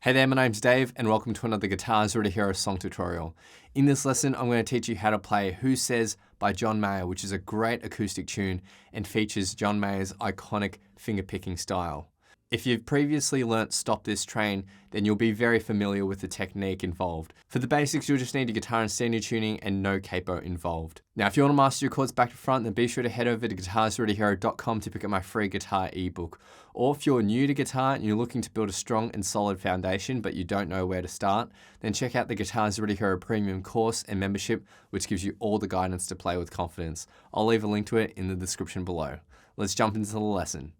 Hey there, my name's Dave and welcome to another Guitars Already Hero song tutorial. In this lesson, I'm going to teach you how to play Who Says by John Mayer, which is a great acoustic tune and features John Mayer's iconic fingerpicking style. If you've previously learnt Stop This Train, then you'll be very familiar with the technique involved. For the basics, you'll just need a guitar and standard tuning and no capo involved. Now, if you want to master your chords back to front, then be sure to head over to guitarsalreadyhero.com to pick up my free guitar ebook. Or if you're new to guitar and you're looking to build a strong and solid foundation, but you don't know where to start, then check out the Guitars Already Hero Premium course and membership, which gives you all the guidance to play with confidence. I'll leave a link to it in the description below. Let's jump into the lesson.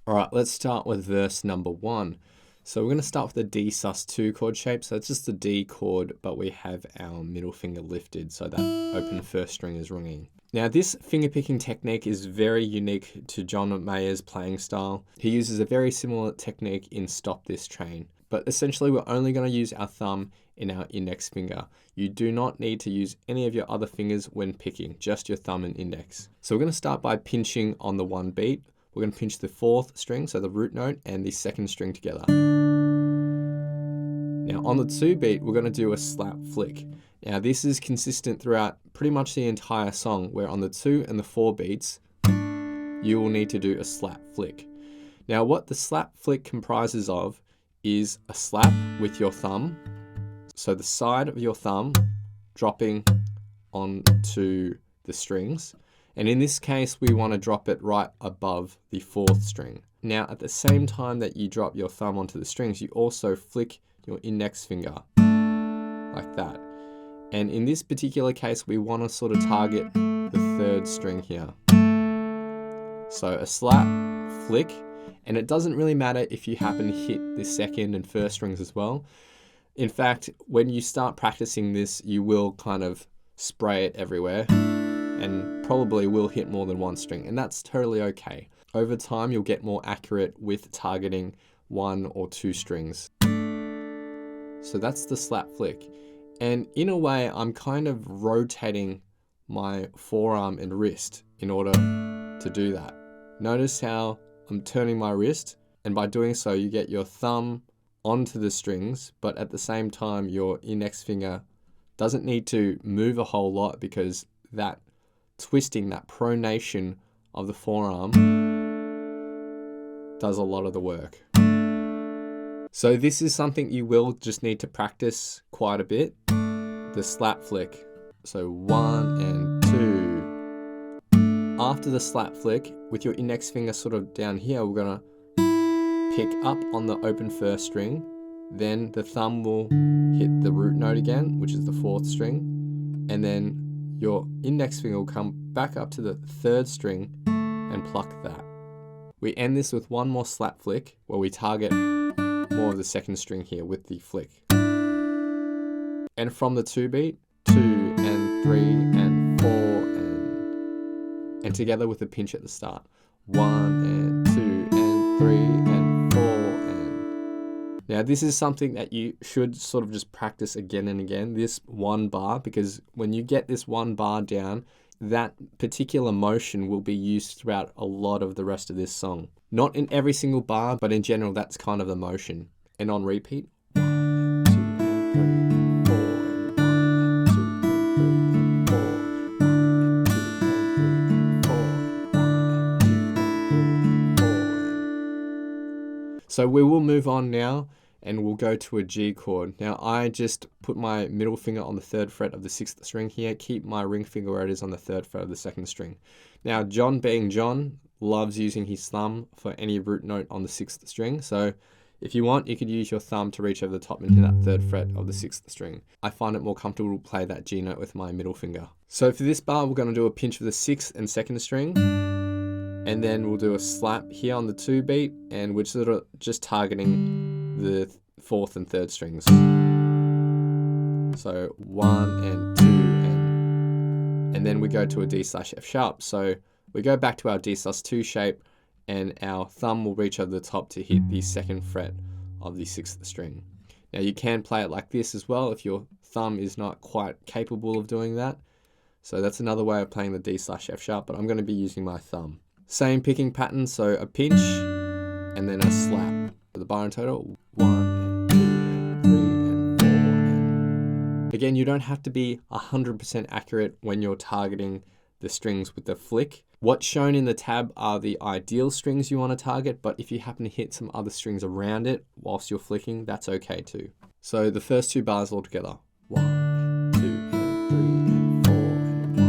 All right, let's start with verse number 1. So we're going to start with the D sus2 chord shape. So it's just the D chord, but we have our middle finger lifted, so that open first string is ringing. Now this fingerpicking technique is very unique to John Mayer's playing style. He uses a very similar technique in Stop This Train, but essentially we're only going to use our thumb in our index finger. You do not need to use any of your other fingers when picking, just your thumb and index. So we're going to start by pinching on the 1 beat. We're going to pinch the 4th string, so the root note, and the 2nd string together. Now on the 2 beat, we're going to do a slap flick. Now this is consistent throughout pretty much the entire song, where on the 2 and the 4 beats, you will need to do a slap flick. Now what the slap flick comprises of is a slap with your thumb, so the side of your thumb dropping onto the strings. And in this case, we want to drop it right above the 4th string. Now, at the same time that you drop your thumb onto the strings, you also flick your index finger like that. And in this particular case, we want to sort of target the 3rd string here. So a slap, flick, and it doesn't really matter if you happen to hit the 2nd and 1st strings as well. In fact, when you start practicing this, you will kind of spray it everywhere and probably will hit more than 1 string, and that's totally okay. Over time, you'll get more accurate with targeting 1 or 2 strings. So that's the slap flick. And in a way, I'm kind of rotating my forearm and wrist in order to do that. Notice how I'm turning my wrist, and by doing so, you get your thumb onto the strings, but at the same time, your index finger doesn't need to move a whole lot because that twisting, that pronation of the forearm does a lot of the work. So this is something you will just need to practice quite a bit, the slap flick. So 1 and 2. After the slap flick, with your index finger sort of down here, we're gonna pick up on the open 1st string, then the thumb will hit the root note again, which is the 4th string, and then your index finger will come back up to the 3rd string and pluck that. We end this with one more slap flick where we target more of the 2nd string here with the flick. And from the 2 beat, 2 and 3 and 4 and together with a pinch at the start. 1 and 2 and 3 and 4 and. Now this is something that you should sort of just practice again and again, this 1 bar, because when you get this 1 bar down, that particular motion will be used throughout a lot of the rest of this song. Not in every single bar, but in general, that's kind of the motion. And on repeat, 1 and 2 and 3 and 4 and 1 and 2 and 3 and 4 and 1 and 2 and 3 and 4 and 1 and 2 and 3 and 4 and. So we will move on now, and we'll go to a G chord. Now I just put my middle finger on the 3rd fret of the 6th string here, keep my ring finger where it is on the 3rd fret of the 2nd string. Now John, being John, loves using his thumb for any root note on the 6th string, so if you want, you could use your thumb to reach over the top and hit that 3rd fret of the 6th string. I find it more comfortable to play that G note with my middle finger. So for this bar, we're going to do a pinch of the 6th and 2nd string, and then we'll do a slap here on the 2 beat, and we're sort of just targeting the 4th and 3rd strings. So 1 and 2 and then we go to a D/F sharp. So we go back to our D sus2 shape, and our thumb will reach over the top to hit the 2nd fret of the 6th string. Now you can play it like this as well if your thumb is not quite capable of doing that. So that's another way of playing the D/F sharp, but I'm going to be using my thumb. Same picking pattern, so a pinch and then a slap. For the bar in total, 1 and 2 and Again, you don't have to be 100% accurate when you're targeting the strings with the flick. What's shown in the tab are the ideal strings you want to target, but if you happen to hit some other strings around it whilst you're flicking, that's okay too. So the first 2 bars all together. 1, 2, and 3, and 4, and 1,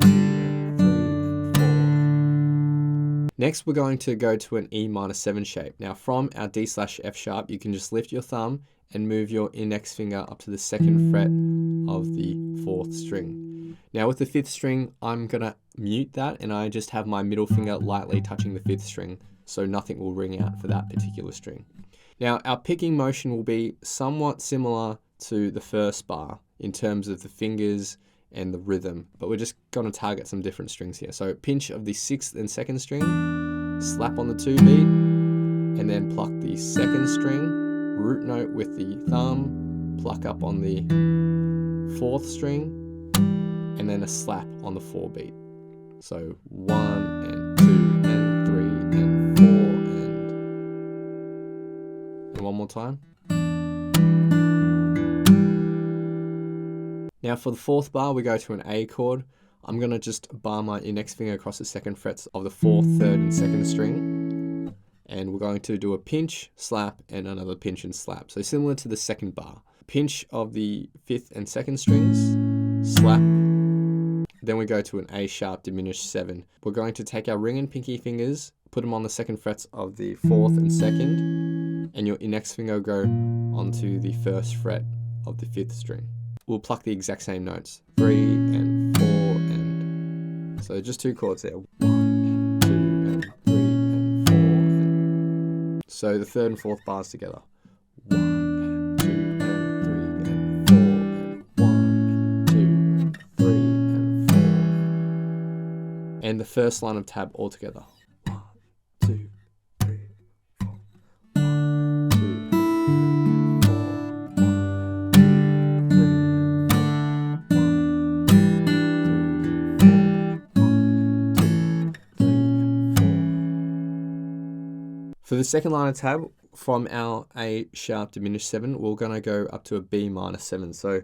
and 2, and 3, and 4. Next, we're going to go to an E minor 7 shape. Now from our D/F sharp, you can just lift your thumb and move your index finger up to the 2nd fret of the 4th string. Now with the 5th string, I'm gonna mute that and I just have my middle finger lightly touching the 5th string, so nothing will ring out for that particular string. Now our picking motion will be somewhat similar to the first bar in terms of the fingers and the rhythm, but we're just gonna target some different strings here. So pinch of the 6th and 2nd string, slap on the 2 beat, and then pluck the 2nd string, root note with the thumb, pluck up on the 4th string, and then a slap on the 4 beat. So 1 and 2 and 3 and 4 and one more time. Now for the 4th bar, we go to an A chord. I'm gonna just bar my index finger across the 2nd frets of the 4th, 3rd, and 2nd string. And we're going to do a pinch, slap, and another pinch and slap. So similar to the 2nd bar. Pinch of the 5th and 2nd strings, slap. Then we go to an A sharp diminished 7. We're going to take our ring and pinky fingers, put them on the 2nd frets of the 4th and 2nd, and your index finger go onto the 1st fret of the 5th string. We'll pluck the exact same notes, 3 and 4 and, so just 2 chords there, 1 and 2 and 3 and 4 and, so the 3rd and 4th bars together, 1 and 2 and 3 and 4 and 1 and 2 and 3 and 4, and the first line of tab all together. 1, 2, 3, 4, 1, 2, 3, 4, 1, 2, 3, 4. For the second line of tab, from our A sharp diminished 7, we're going to go up to a B minor 7. So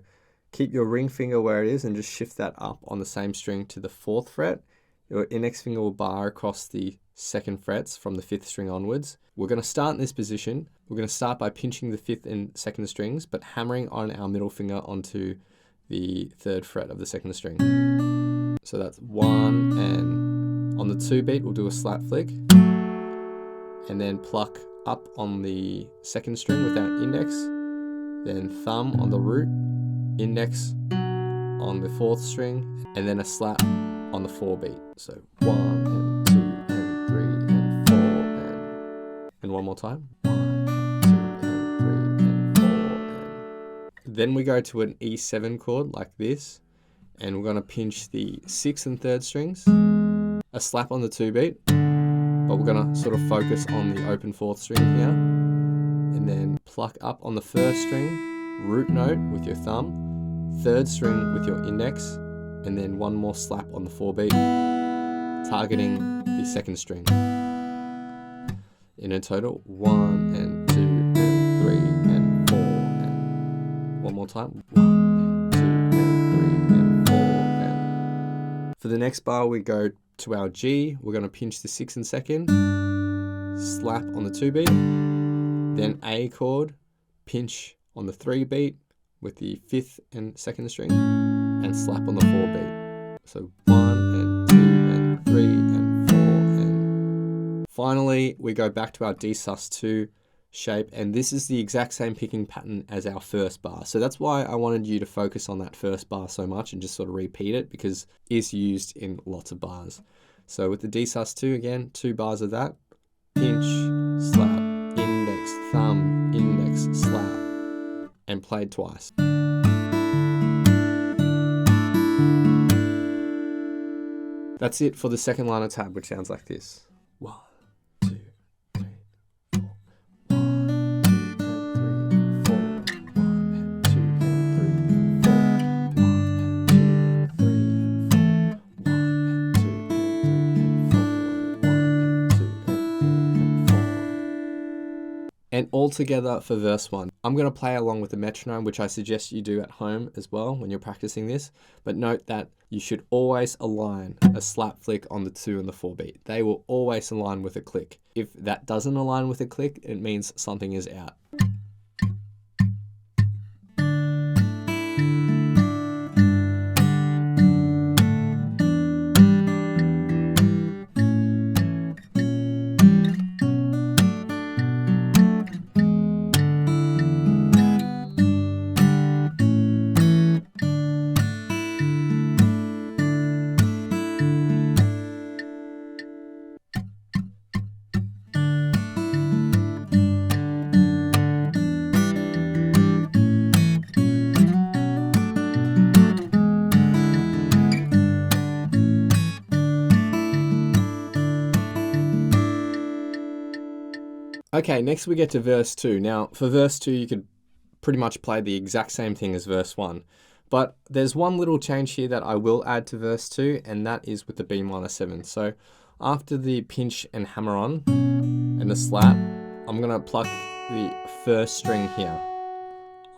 keep your ring finger where it is and just shift that up on the same string to the 4th fret. Your index finger will bar across the 2nd frets from the 5th string onwards. We're going to start in this position. We're going to start by pinching the 5th and 2nd strings, but hammering on our middle finger onto the 3rd fret of the 2nd string. So that's 1, and on the 2 beat, we'll do a slap flick. And then pluck up on the 2nd string with our index, then thumb on the root, index on the 4th string, and then a slap on the 4 beat. So 1 and 2 and 3 and 4 and one more time. 1 and 2 and 3 and 4 and then we go to an E7 chord like this, and we're going to pinch the 6th and 3rd strings, a slap on the 2 beat. But we're going to sort of focus on the open 4th string here, and then pluck up on the 1st string, root note with your thumb, 3rd string with your index, and then one more slap on the 4 beat, targeting the 2nd string. In a total, 1 and 2 and 3 and 4 and one more time, 1 and 2 and 3 and 4 and. For the next bar, we go to our G. We're going to pinch the 6th and 2nd, slap on the 2 beat, then A chord, pinch on the 3 beat with the 5th and 2nd string, and slap on the 4 beat. So 1 and 2 and 3 and 4 and. Finally, we go back to our D sus2 shape, and this is the exact same picking pattern as our first bar. So that's why I wanted you to focus on that first bar so much and just sort of repeat it, because it's used in lots of bars. So with the D sus2, again, 2 bars of that, pinch, slap, index, thumb, index, slap, and played twice. That's it for the second line of tab, which sounds like this. 1, 2, 3, 4. 1, 2, and 3, 4. 1, and 2, and 3, and 4. 1, and 2, and 3, and 4. 1, and 2, and 3, and 4. 1, and 2, and 3, and 4. And all together for verse 1. I'm going to play along with the metronome, which I suggest you do at home as well when you're practicing this. But note that you should always align a slap flick on the 2 and the 4 beat. They will always align with a click. If that doesn't align with a click, it means something is out. Okay, next we get to verse 2. Now, for verse 2, you could pretty much play the exact same thing as verse 1. But there's one little change here that I will add to verse 2, and that is with the B minor 7. So after the pinch and hammer on and the slap, I'm going to pluck the first string here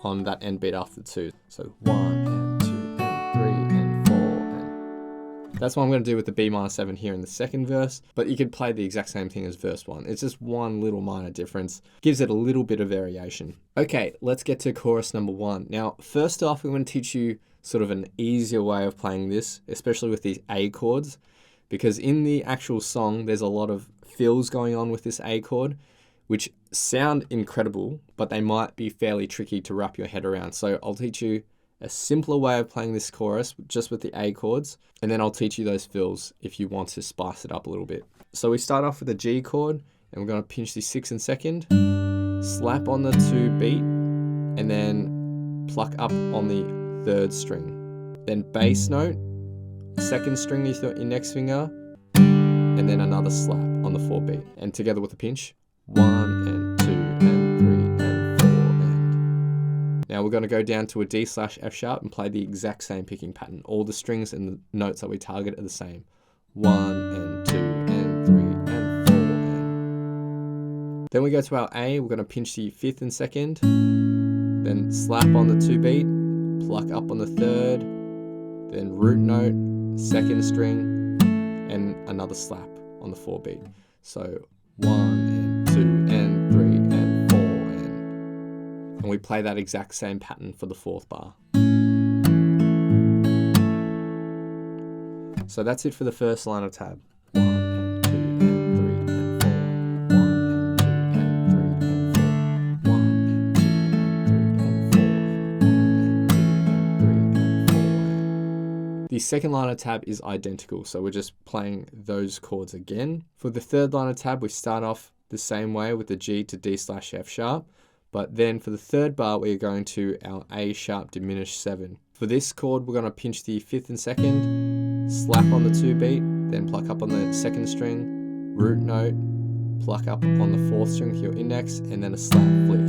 on that end beat after 2. So 1 and 2 and 3 and 4 and that's what I'm going to do with the B minor 7 here in the second verse, but you could play the exact same thing as verse 1. It's just one little minor difference, gives it a little bit of variation. Okay, let's get to chorus number 1. Now, first off, I'm going to teach you sort of an easier way of playing this, especially with these A chords, because in the actual song, there's a lot of fills going on with this A chord, which sound incredible, but they might be fairly tricky to wrap your head around. So I'll teach you a simpler way of playing this chorus just with the A chords, and then I'll teach you those fills if you want to spice it up a little bit. So we start off with a G chord, and we're going to pinch the 6th and 2nd, slap on the 2 beat, and then pluck up on the 3rd string. Then bass note, 2nd string is your index finger, and then another slap on the 4 beat, and together with a pinch, 1 and 2 and 3 and 4 and. Now we're going to go down to a D/F sharp and play the exact same picking pattern. All the strings and the notes that we target are the same. 1 and 2 and 3 and 4 and. Then we go to our A, we're going to pinch the 5th and 2nd, then slap on the 2 beat, pluck up on the 3rd, then root note, 2nd string, and another slap on the 4 beat. So 1 and 2 and 3 and 4 and we play that exact same pattern for the 4th bar. So that's it for the first line of tab. 1 and 2 and 3 and 4. 1 and 2 and 3 and 4. 1 and 2 and 3 and 4. 1 and 2 and 3 and 4. The second line of tab is identical, so we're just playing those chords again. For the third line of tab, we start off the same way with the G to D/F sharp, but then for the 3rd bar, we're going to our A sharp diminished 7. For this chord, we're going to pinch the 5th and 2nd, slap on the 2 beat, then pluck up on the 2nd string, root note, pluck up on the 4th string with your index, and then a slap flick.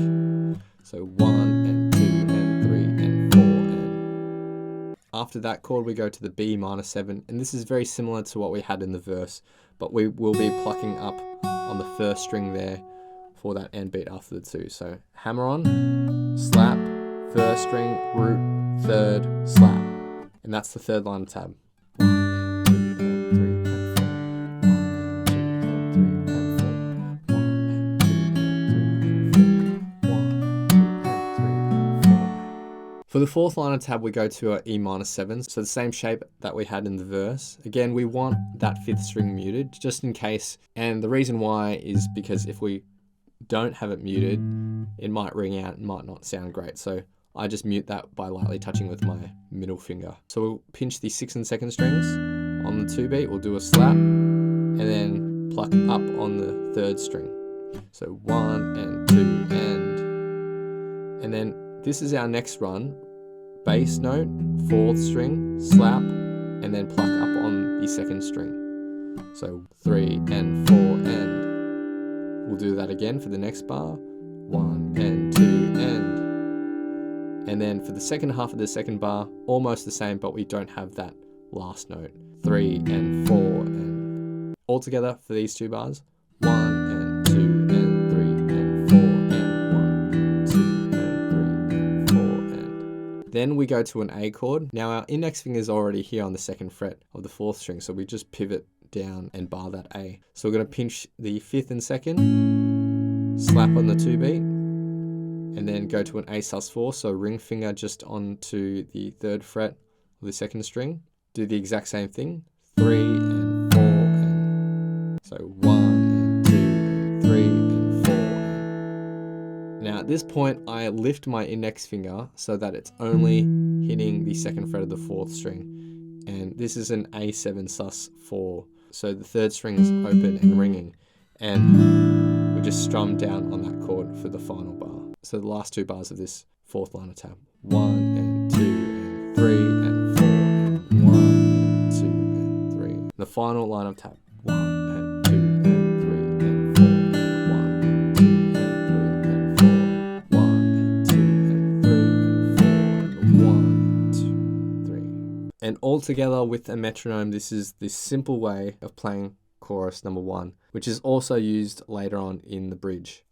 So 1 and 2 and 3 and 4 and. After that chord, we go to the B minor 7, and this is very similar to what we had in the verse, but we will be plucking up on the 1st string there for that end beat after the 2. So hammer on, slap, 1st string, root, 3rd, slap. And that's the 3rd line of tab. 1 and 2 and 3 and 4. 1 and 2 and 3 and 4. 1 and 2 and 3 and 4. 1 and 2 and 3 and 4. For the 4th line of tab, we go to our E minor 7, so the same shape that we had in the verse. Again, we want that 5th string muted, just in case. And the reason why is because if we don't have it muted, it might ring out and might not sound great. So I just mute that by lightly touching with my middle finger. So we'll pinch the 6th and 2nd strings on the 2 beat, we'll do a slap, and then pluck up on the 3rd string. So 1 and 2 and then this is our next run. Bass note, 4th string, slap, and then pluck up on the 2nd string. So 3 and 4 and. We'll do that again for the next bar. 1 and 2 and then for the second half of the 2nd bar, almost the same, but we don't have that last note. 3 and 4 and. All together for these 2 bars. 1 and 2 and 3 and 4 and. Then we go to an A chord. Now our index finger is already here on the 2nd fret of the 4th string, so we just pivot down and bar that A. So we're going to pinch the 5th and 2nd, slap on the 2 beat, and then go to an A sus4, so ring finger just onto the 3rd fret of the 2nd string. Do the exact same thing, 3 and 4, and so 1 and 2 and 3 and 4. Now at this point, I lift my index finger so that it's only hitting the 2nd fret of the 4th string. And this is an A7 sus4. So the 3rd string is open and ringing. And we just strum down on that chord for the final bar. So the last 2 bars of this 4th line of tab. 1 and 2 and 3 and 4 and 1 and 2 and 3. The final line of tab. 1 and 2 and 3 and 4 and 1 and 2 and 3 and 4. 1 and 2 and 3 and 4 and 1 and 2 3. And all together with a metronome, this is the simple way of playing chorus number 1, which is also used later on in the bridge.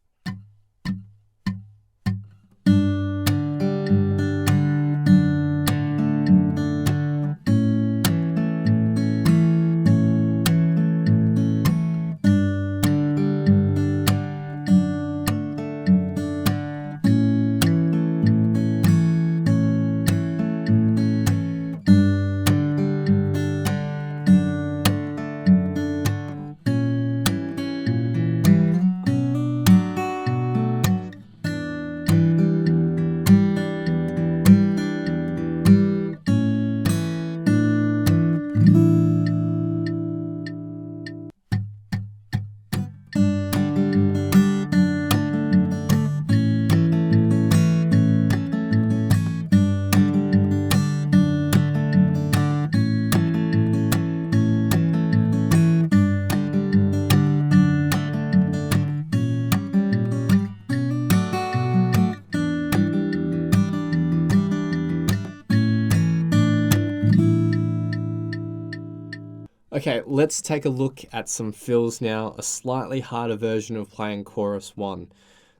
Okay, let's take a look at some fills now, a slightly harder version of playing chorus 1.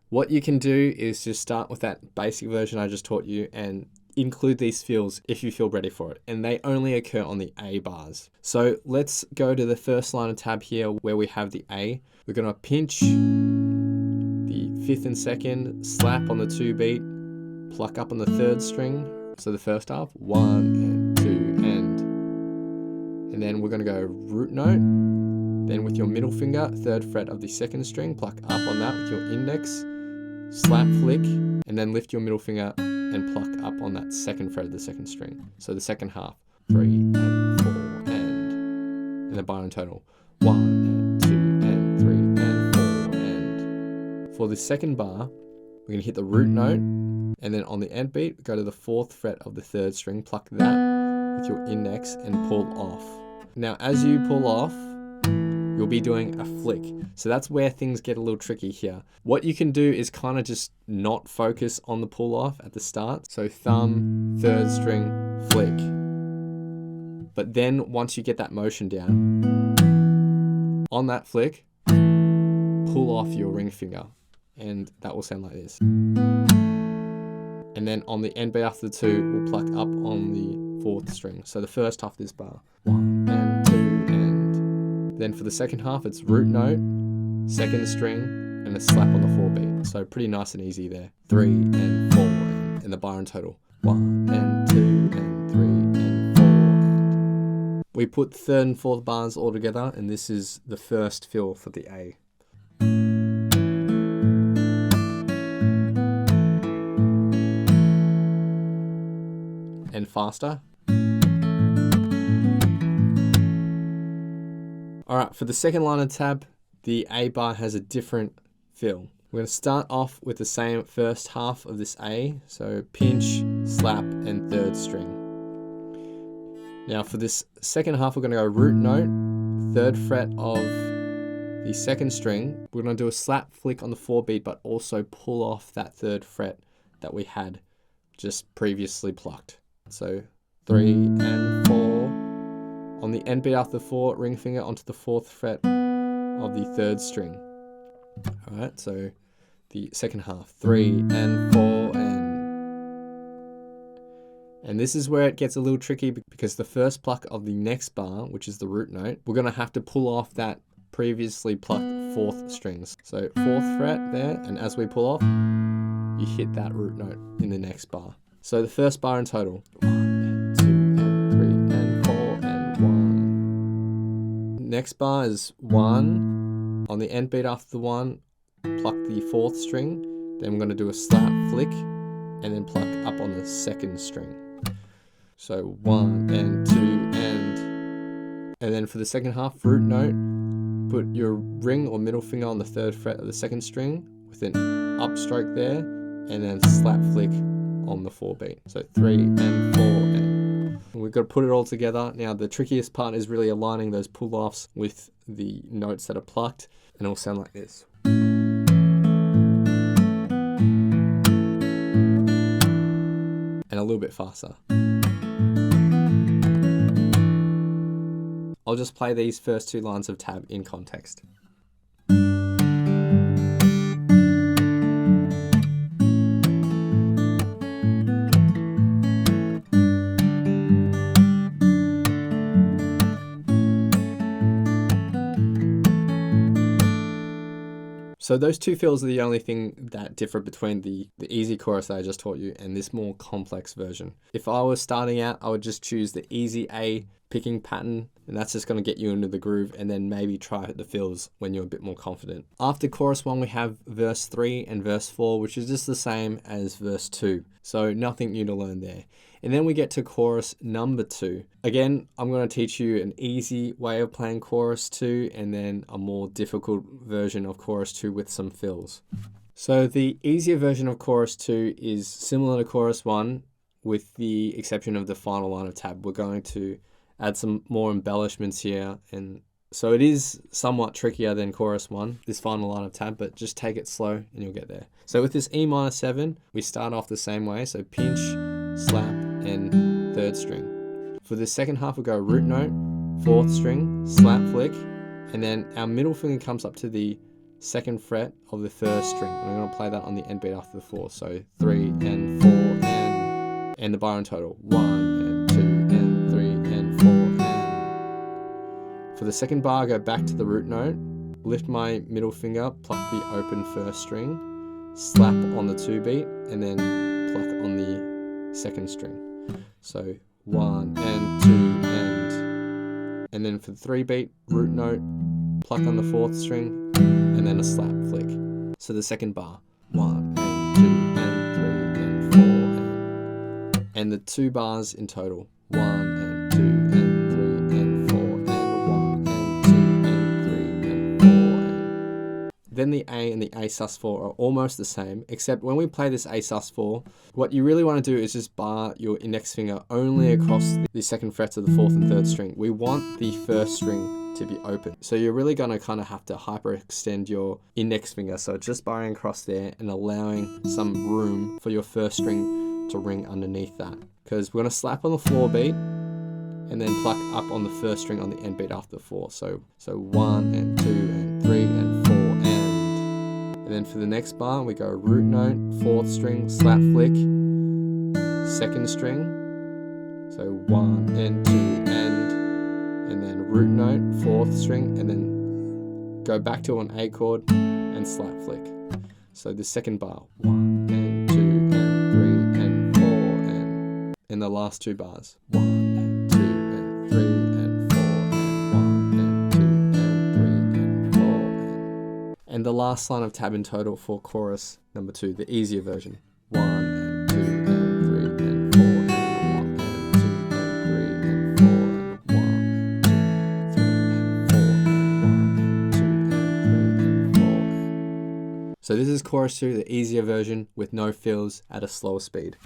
What you can do is just start with that basic version I just taught you and include these fills if you feel ready for it. And they only occur on the A bars. So let's go to the first line of tab here where we have the A. We're going to pinch the 5th and 2nd, slap on the 2 beat, pluck up on the 3rd string. So the first half, 1 and 2 and then we're going to go root note. Then with your middle finger, 3rd fret of the 2nd string, pluck up on that with your index, slap flick, and then lift your middle finger and pluck up on that 2nd fret of the 2nd string. So the second half, 3 and 4 and the bar in total, 1 and 2 and 3 and 4 and. For the second bar, we're going to hit the root note, and then on the end beat, go to the 4th fret of the 3rd string, pluck that with your index and pull off. Now as you pull off, you'll be doing a flick. So that's where things get a little tricky here. What you can do is kind of just not focus on the pull off at the start. So thumb, 3rd string, flick. But then once you get that motion down, on that flick, pull off your ring finger. And that will sound like this. And then on the end beat after the 2, we'll pluck up on the 4th string. So the first half of this bar, 1 and 2 and. Then for the second half, it's root note, 2nd string, and a slap on the 4 beat. So pretty nice and easy there. 3 and 4 and the bar in total. 1 and 2 and 3 and 4 and. We put 3rd and 4th bars all together, and this is the first fill for the A. And faster. Alright, for the second line of tab, the A bar has a different fill. We're going to start off with the same first half of this A, so pinch, slap, and 3rd string. Now for this second half, we're going to go root note, 3rd fret of the 2nd string. We're going to do a slap flick on the 4 beat, but also pull off that 3rd fret that we had just previously plucked. So 3 and 4. On the end beat after 4, ring finger onto the 4th fret of the 3rd string. Alright, so the second half, 3 and 4 and. And this is where it gets a little tricky because the first pluck of the next bar, which is the root note, we're going to have to pull off that previously plucked 4th strings. So 4th fret there, and as we pull off, you hit that root note in the next bar. So the first bar in total, 1 and 2 and 3 and 4 and 1. Next bar is 1. On the end beat after the 1, pluck the 4th string. Then we're going to do a slap flick and then pluck up on the 2nd string. So 1 and 2 and then for the second half, root note, put your ring or middle finger on the 3rd fret of the 2nd string with an upstroke there, and then slap flick on the 4 beat. So 3 and 4 and we've got to put it all together. Now the trickiest part is really aligning those pull-offs with the notes that are plucked, and it'll sound like this. And a little bit faster. I'll just play these first 2 lines of tab in context. So those 2 fills are the only thing that differ between the easy chorus that I just taught you and this more complex version. If I was starting out, I would just choose the easy A picking pattern, and that's just going to get you into the groove, and then maybe try the fills when you're a bit more confident. After chorus 1, we have verse 3 and verse 4, which is just the same as verse 2. So nothing new to learn there. And then we get to chorus number 2. Again, I'm going to teach you an easy way of playing chorus 2 and then a more difficult version of chorus 2 with some fills. So the easier version of chorus 2 is similar to chorus 1 with the exception of the final line of tab. We're going to add some more embellishments here, and so it is somewhat trickier than chorus 1, this final line of tab, but just take it slow and you'll get there. So with this E minor 7, we start off the same way, so pinch, slap, and 3rd string. For the second half, we go root note, 4th string, slap flick, and then our middle finger comes up to the 2nd fret of the 1st string. And I'm going to play that on the end beat after the 4. So 3 and 4 and the bar in total, 1 and 2 and 3 and 4 and. For the second bar, I go back to the root note, lift my middle finger, pluck the open 1st string, slap on the 2 beat, and then pluck on the 2nd string. So 1 and 2 and then for the 3 beat, root note, pluck on the 4th string, and then a slap flick. So the second bar, 1 and 2 and 3 and 4 and the 2 bars in total, 1 and 2 and 3 and 4 and 1 and 2 and 3 and 4 and. Then the A and the A sus4 are almost the same, except when we play this A sus4, what you really want to do is just bar your index finger only across the 2nd frets of the 4th and 3rd string. We want the 1st string to be open. So you're really going to kind of have to hyperextend your index finger. So just barring across there and allowing some room for your 1st string to ring underneath that. Because we're going to slap on the 4 beat and then pluck up on the 1st string on the end beat after the 4. So 1 and 2 and 3 and 4 and then for the next bar, we go root note, 4th string, slap flick, 2nd string. So 1 and 2 and then root note, 4th string, and then go back to an A chord and slap flick. So the second bar, 1 and 2 and 3 and 4 and the last 2 bars, 1 and 2 and 3 and 4 and 1 and 2 and 3 and 4 and the last line of tab in total for chorus number 2, the easier version, 1 and 2 and 3 and 4 and 1 and 2 and 3 and 4 and 1 and 2 3 and 4 and 1 and 2 and 3 and 4. So this is chorus 2, the easier version with no fills at a slower speed.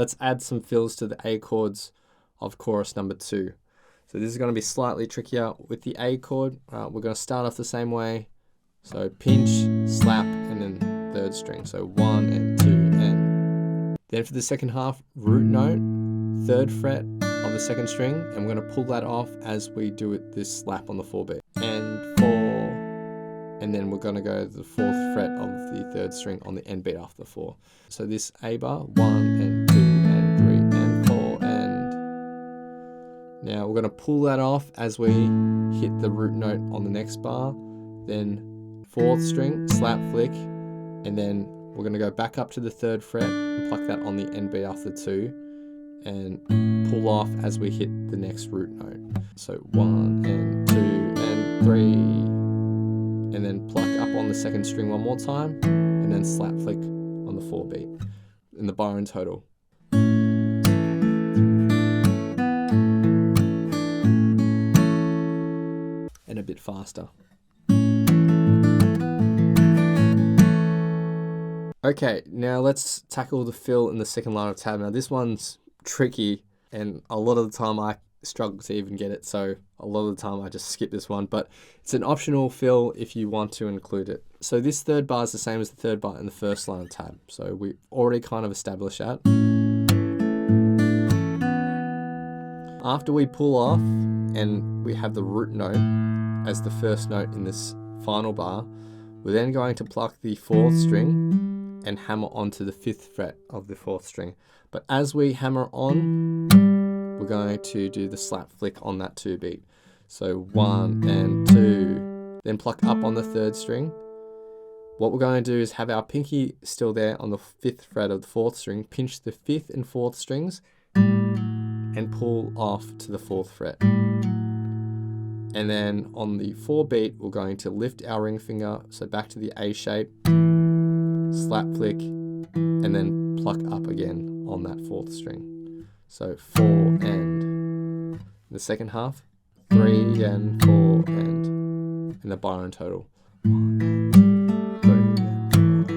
let's add some fills to the A chords of chorus number 2. So this is going to be slightly trickier with the A chord. We're going to start off the same way. So pinch, slap, and then 3rd string. So 1 and 2 and. Then for the second half, root note, 3rd fret on the 2nd string, and we're going to pull that off as we do this slap on the 4 beat. And 4, and then we're going to go to the 4th fret of the 3rd string on the end beat after the 4. So this A bar, 1 and 2 and 3 and 4 and. Now we're going to pull that off as we hit the root note on the next bar, then 4th string, slap flick, and then we're going to go back up to the 3rd fret and pluck that on the end beat after 2 and pull off as we hit the next root note. So 1 and 2 and 3, and then pluck up on the 2nd string one more time, and then slap flick on the 4 beat in the bar in total. And a bit faster. Okay, now let's tackle the fill in the second line of tab. Now this one's tricky, and a lot of the time I struggle to even get it, so a lot of the time I just skip this one, but it's an optional fill if you want to include it. So this 3rd bar is the same as the 3rd bar in the first line of tab, so we've already kind of established that. After we pull off and we have the root note as the first note in this final bar, we're then going to pluck the 4th string and hammer onto the 5th fret of the 4th string. But as we hammer on, we're going to do the slap flick on that 2 beat. So 1 and 2, then pluck up on the 3rd string. What we're going to do is have our pinky still there on the 5th fret of the 4th string, pinch the 5th and 4th strings, and pull off to the 4th fret. And then on the 4 beat, we're going to lift our ring finger, so back to the A shape, slap flick, and then pluck up again on that 4th string. So 4 and. The second half, 3 and 4 and the bar in total. 1 and 2, 3 and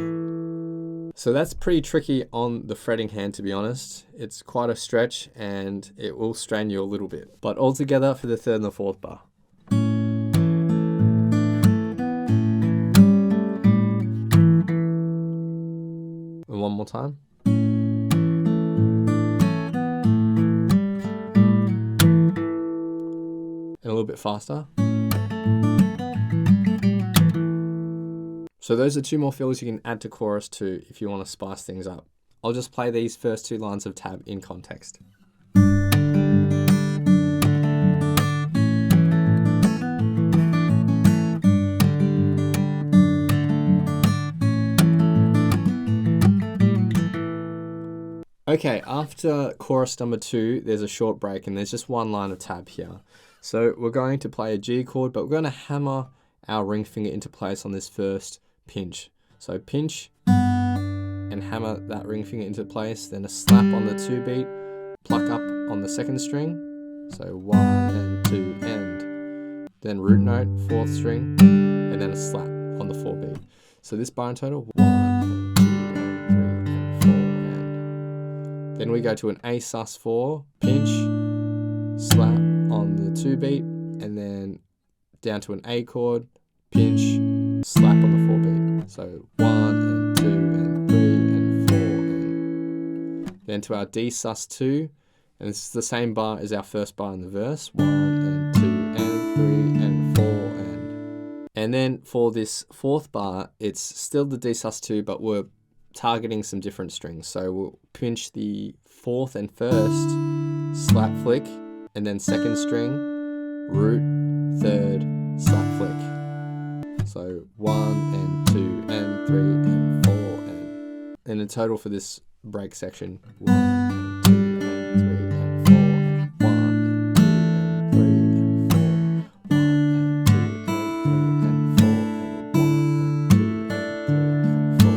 4. So that's pretty tricky on the fretting hand, to be honest. It's quite a stretch and it will strain you a little bit. But all together for the 3rd and the 4th bar. And one more time. And a little bit faster. So those are 2 more fills you can add to chorus 2 if you want to spice things up. I'll just play these first 2 lines of tab in context. Okay, after chorus number 2, there's a short break and there's just 1 line of tab here. So we're going to play a G chord, but we're going to hammer our ring finger into place on this first pinch. So pinch and hammer that ring finger into place, then a slap on the 2 beat, pluck up on the 2nd string. So 1 and 2 and. Then root note, 4th string, and then a slap on the 4 beat. So this bar in total, 1 and 2 and 3 and 4 and. Then we go to an A sus4, pinch, slap on the 2 beat, and then down to an A chord, pinch, slap on the 4 beat. So 1 and 2 and 3 and 4 and. Then to our D sus2, and this is the same bar as our first bar in the verse, 1 and 2 and 3 and 4 and. And then for this 4th bar, it's still the D sus2, but we're targeting some different strings. So we'll pinch the 4th and 1st, slap flick, and then 2nd string, root, 3rd, slap flick. So 1 and 2 and 3 and 4 and. And the total for this break section, 1 and 2 and 3 and 4 and 1 and 2 and 3 and 4, 1 and 2 and 3 and 4 and 1 and 2 and 3 and 4.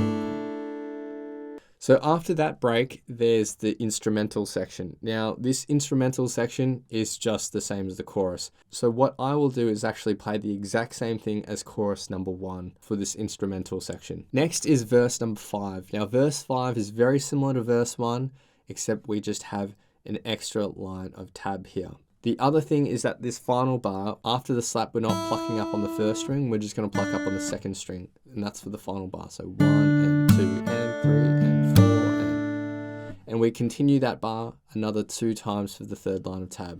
So after that break, there's the instrumental section. Now, this instrumental section is just the same as the chorus. So what I will do is actually play the exact same thing as chorus number 1 for this instrumental section. Next is verse number 5. Now, verse 5 is very similar to verse 1. except we just have an extra line of tab here. The other thing is that this final bar, after the slap, we're not plucking up on the first string, we're just going to pluck up on the second string, and that's for the final bar. So 1 and 2 and 3 and 4 and we continue that bar another 2 times for the third line of tab.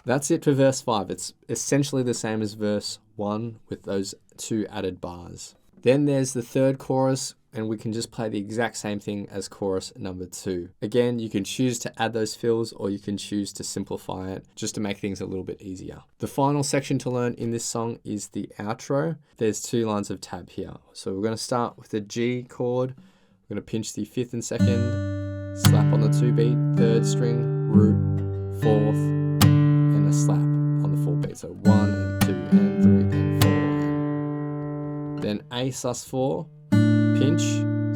That's it for verse 5. It's essentially the same as verse 1 with those 2 added bars. Then there's the third chorus, and we can just play the exact same thing as chorus number 2. Again, you can choose to add those fills or you can choose to simplify it just to make things a little bit easier. The final section to learn in this song is the outro. There's 2 lines of tab here. So we're going to start with the G chord. We're going to pinch the 5th and 2nd, slap on the 2 beat, 3rd string, root, 4th, and a slap on the 4 beat. So 1 and 2 and 3 and 4. Then A sus4, pinch,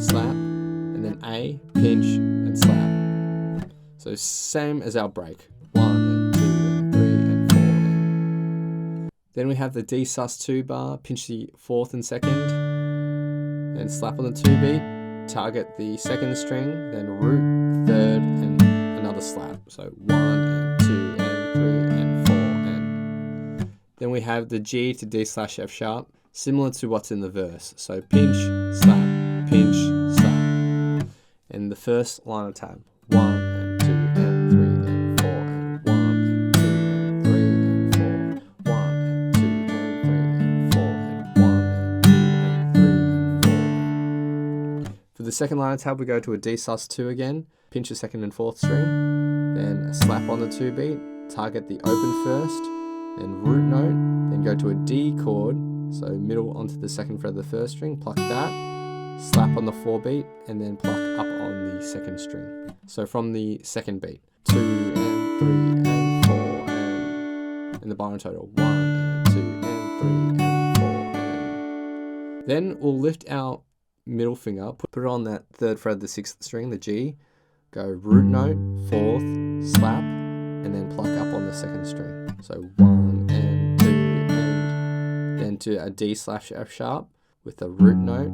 slap, and then A, pinch, and slap. So same as our break. 1 and 2 and 3 and 4. Then we have the D sus2 bar, pinch the 4th and 2nd, and slap on the 2 beat, target the 2nd string, then root, 3rd, and another slap. So 1 and 2 and 3 and 4. And then we have the G to D/F sharp, similar to what's in the verse. So pinch, slap, pinch, slap. And the first line of tab. 1 and 2 and 3 and 4 and 1 and 2 and 3 and 4. 1 and 2 and 3 and 4 and 1 and 2 and 3 and 4. For the second line of tab, we go to a D sus2 again, pinch the 2nd and 4th string, then a slap on the 2 beat, target the open first, then root note, then go to a D chord, so middle onto the 2nd fret of the 1st string, pluck that, slap on the 4 beat, and then pluck up on the 2nd string. So from the 2nd beat, 2 and 3 and 4 and in the bar in total, 1 and 2 and 3 and 4 and then we'll lift our middle finger, put it on that 3rd fret of the 6th string, the G, go root note, 4th, slap, and then pluck up on the 2nd string. So 1 and 2 and then to a D/F sharp with a root note,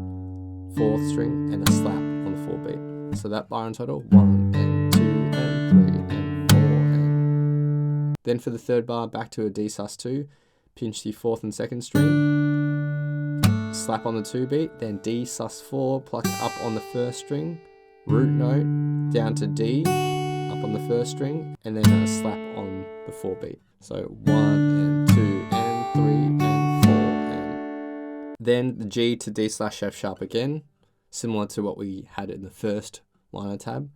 4th string, and a slap on the 4 beat. So that bar in total, 1 and 2 and 3 and 4 and then for the third bar, back to a D sus2, pinch the 4th and 2nd string, slap on the 2 beat, then D sus4, pluck up on the 1st string, root note, down to D, up on the 1st string, and then a slap on the 4 beat. So 1 and 2 and 3 and 4 and then the G to D/F sharp again, similar to what we had in the first line of tab.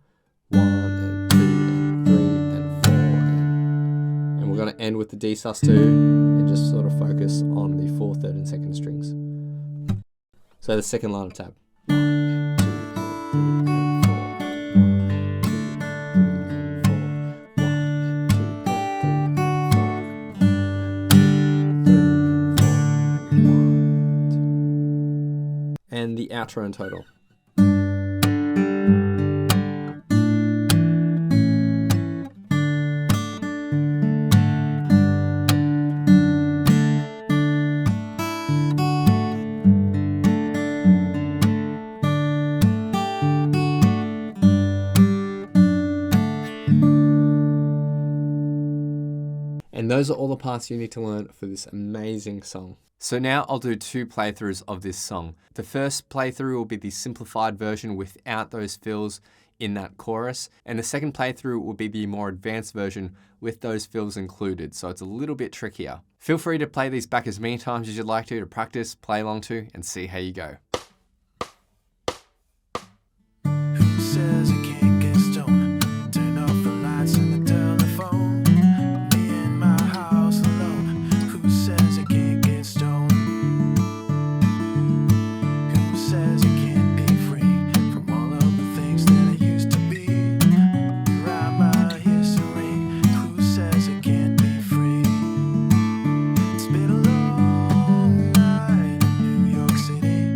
1 and 2 and 3 and 4 and we're going to end with the D sus2 and just sort of focus on the 4th, 3rd, and 2nd strings. So the second line of tab. 1 and 2 and 3 and 4 and the outro in total. And those are all the parts you need to learn for this amazing song. So now I'll do 2 playthroughs of this song. The first playthrough will be the simplified version without those fills in that chorus, and the second playthrough will be the more advanced version with those fills included, so it's a little bit trickier. Feel free to play these back as many times as you'd like to practice, play along to, and see how you go. Who says I can't get stoned? Turn off the lights and the telephone. Me in my house alone. Who says I can't get stoned? Who says I can't be free from all of the things that I used to be? Rewrite my history. Who says I can't be free? It's been a long night in New York City.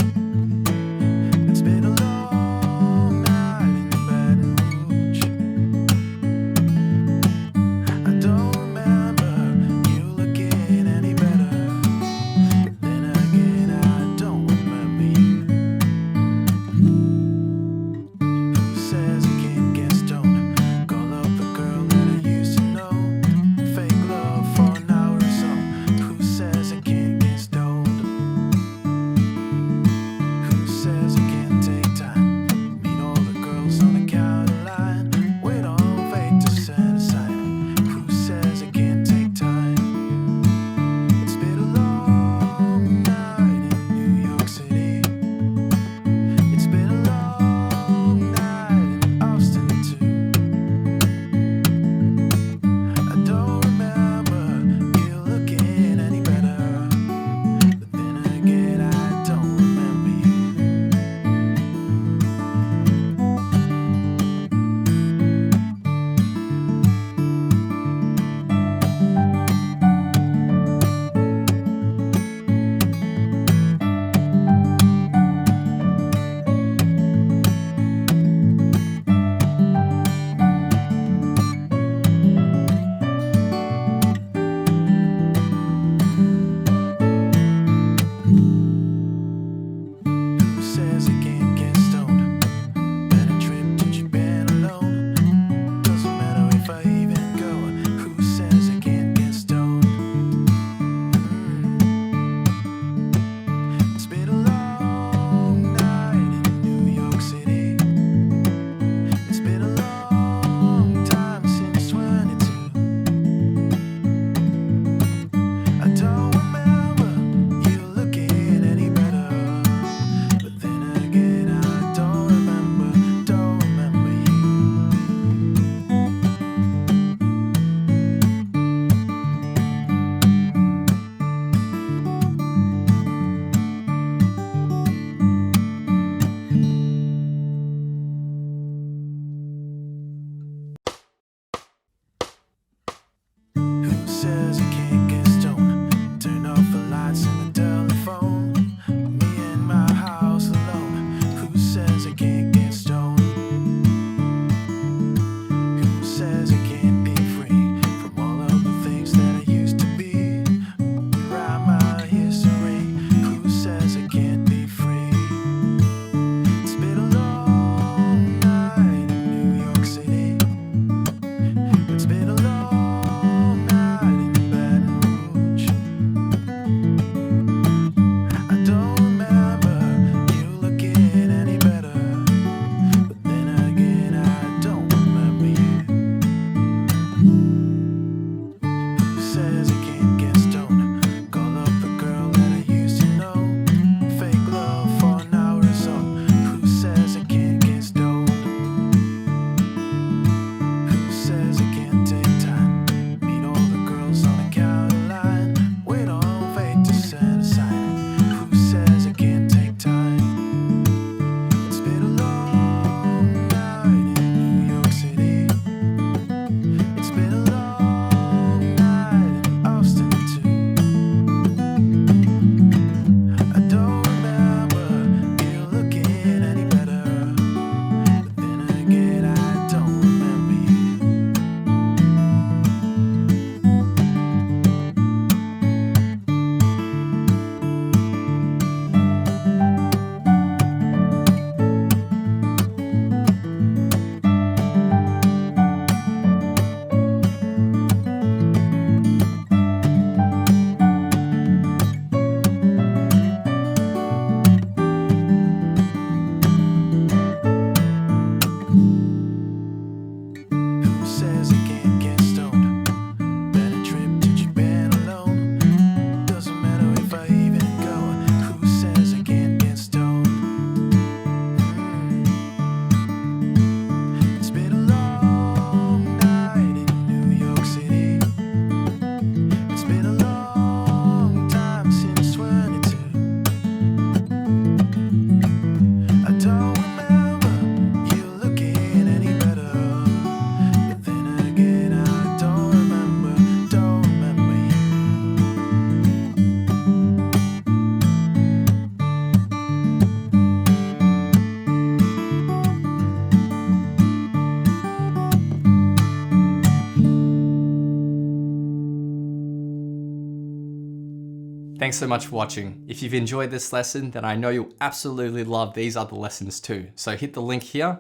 Thanks so much for watching. If you've enjoyed this lesson, then I know you'll absolutely love these other lessons too. So hit the link here,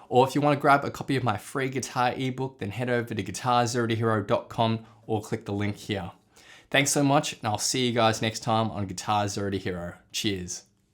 or if you want to grab a copy of my free guitar ebook, then head over to guitarzerotohero.com or click the link here. Thanks so much, and I'll see you guys next time on Guitar Zero to Hero. Cheers.